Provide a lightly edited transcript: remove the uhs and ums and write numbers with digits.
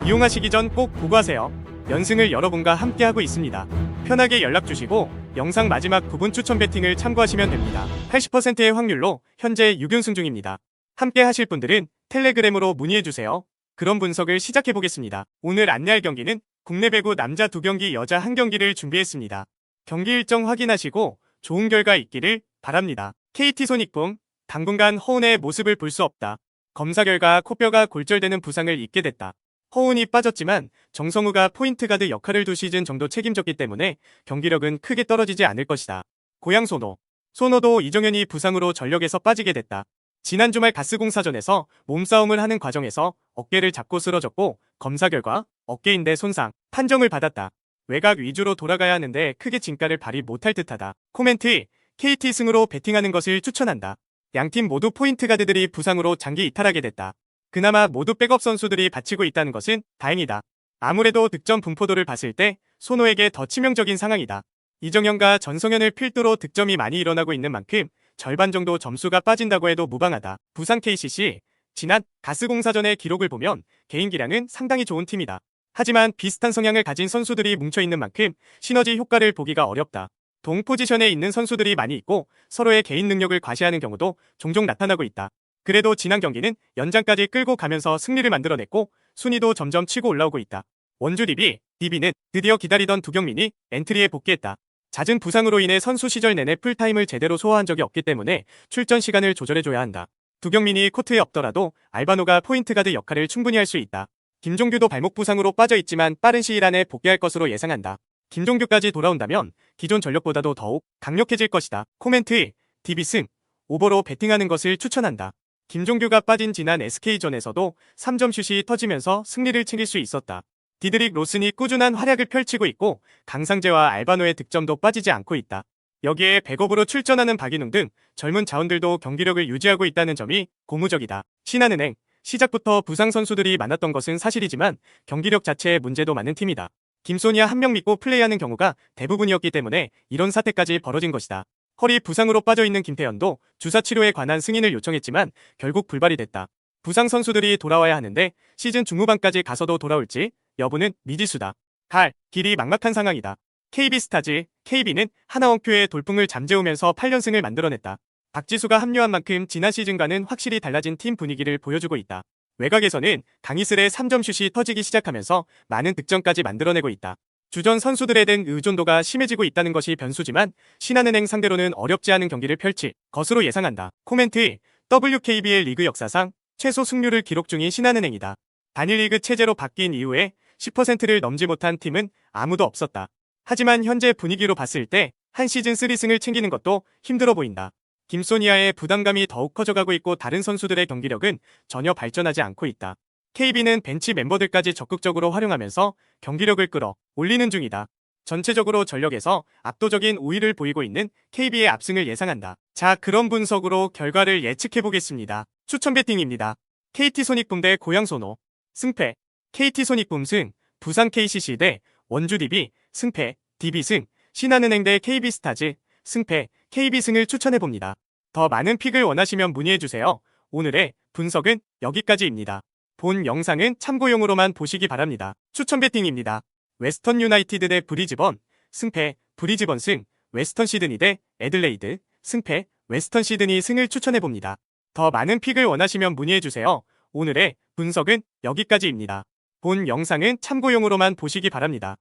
이용하시기 전 꼭 보고 하세요. 연승을 여러분과 함께하고 있습니다. 편하게 연락주시고 영상 마지막 부분 추천 배팅을 참고하시면 됩니다. 80%의 확률로 현재 6연승 중입니다. 함께 하실 분들은 텔레그램으로 문의해주세요. 그럼 분석을 시작해보겠습니다. 오늘 안내할 경기는 국내 배구 남자 2경기 여자 1경기를 준비했습니다. 경기 일정 확인하시고 좋은 결과 있기를 바랍니다. KT 손익붐, 당분간 허운의 모습을 볼 수 없다. 검사 결과 코뼈가 골절되는 부상을 입게 됐다. 허운이 빠졌지만 정성우가 포인트 가드 역할을 2시즌 정도 책임졌기 때문에 경기력은 크게 떨어지지 않을 것이다. 고양 손호도 이정현이 부상으로 전력에서 빠지게 됐다. 지난 주말 가스공사전에서 몸싸움을 하는 과정에서 어깨를 잡고 쓰러졌고 검사 결과 어깨인대 손상 판정을 받았다. 외곽 위주로 돌아가야 하는데 크게 진가를 발휘 못할 듯하다. 코멘트: KT 승으로 배팅하는 것을 추천한다. 양팀 모두 포인트 가드들이 부상으로 장기 이탈하게 됐다. 그나마 모두 백업 선수들이 바치고 있다는 것은 다행이다. 아무래도 득점 분포도를 봤을 때 손호에게 더 치명적인 상황이다. 이정현과 전성현을 필두로 득점이 많이 일어나고 있는 만큼 절반 정도 점수가 빠진다고 해도 무방하다. 부산 KCC, 지난 가스공사전의 기록을 보면 개인기량은 상당히 좋은 팀이다. 하지만 비슷한 성향을 가진 선수들이 뭉쳐있는 만큼 시너지 효과를 보기가 어렵다. 동 포지션에 있는 선수들이 많이 있고 서로의 개인 능력을 과시하는 경우도 종종 나타나고 있다. 그래도 지난 경기는 연장까지 끌고 가면서 승리를 만들어냈고 순위도 점점 치고 올라오고 있다. 원주 DB는 드디어 기다리던 두경민이 엔트리에 복귀했다. 잦은 부상으로 인해 선수 시절 내내 풀타임을 제대로 소화한 적이 없기 때문에 출전 시간을 조절해줘야 한다. 두경민이 코트에 없더라도 알바노가 포인트 가드 역할을 충분히 할 수 있다. 김종규도 발목 부상으로 빠져있지만 빠른 시일 안에 복귀할 것으로 예상한다. 김종규까지 돌아온다면 기존 전력보다도 더욱 강력해질 것이다. 코멘트: DB승, 오버로 배팅하는 것을 추천한다. 김종규가 빠진 지난 SK전에서도 3점 슛이 터지면서 승리를 챙길 수 있었다. 디드릭 로슨이 꾸준한 활약을 펼치고 있고 강상재와 알바노의 득점도 빠지지 않고 있다. 여기에 백업으로 출전하는 박인웅 등 젊은 자원들도 경기력을 유지하고 있다는 점이 고무적이다. 신한은행, 시작부터 부상 선수들이 많았던 것은 사실이지만 경기력 자체에 문제도 많은 팀이다. 김소니아 한 명 믿고 플레이하는 경우가 대부분이었기 때문에 이런 사태까지 벌어진 것이다. 허리 부상으로 빠져있는 김태현도 주사 치료에 관한 승인을 요청했지만 결국 불발이 됐다. 부상 선수들이 돌아와야 하는데 시즌 중후반까지 가서도 돌아올지 여부는 미지수다. 길이 막막한 상황이다. KB스타즈, KB는 하나원큐의 돌풍을 잠재우면서 8연승을 만들어냈다. 박지수가 합류한 만큼 지난 시즌과는 확실히 달라진 팀 분위기를 보여주고 있다. 외곽에서는 강희슬의 3점 슛이 터지기 시작하면서 많은 득점까지 만들어내고 있다. 주전 선수들에 대한 의존도가 심해지고 있다는 것이 변수지만 신한은행 상대로는 어렵지 않은 경기를 펼칠 것으로 예상한다. 코멘트: WKBL 리그 역사상 최소 승률을 기록 중인 신한은행이다. 단일 리그 체제로 바뀐 이후에 10%를 넘지 못한 팀은 아무도 없었다. 하지만 현재 분위기로 봤을 때 한 시즌 3승을 챙기는 것도 힘들어 보인다. 김소니아의 부담감이 더욱 커져가고 있고 다른 선수들의 경기력은 전혀 발전하지 않고 있다. KB는 벤치 멤버들까지 적극적으로 활용하면서 경기력을 끌어올리는 중이다. 전체적으로 전력에서 압도적인 우위를 보이고 있는 KB의 압승을 예상한다. 자, 그런 분석으로 결과를 예측해보겠습니다. 추천 배팅입니다. KT 손익붐 대 고양 손호. 승패: KT 손익붐 승, 부산 KCC 대 원주 DB. 승패: DB 승, 신한은행 대 KB스타즈. 승패: KB 승을 추천해봅니다. 더 많은 픽을 원하시면 문의해주세요. 오늘의 분석은 여기까지입니다. 본 영상은 참고용으로만 보시기 바랍니다. 추천 배팅입니다. 웨스턴 유나이티드 대 브리즈번. 승패: 브리즈번 승, 웨스턴 시드니 대 애들레이드. 승패: 웨스턴 시드니 승을 추천해봅니다. 더 많은 픽을 원하시면 문의해주세요. 오늘의 분석은 여기까지입니다. 본 영상은 참고용으로만 보시기 바랍니다.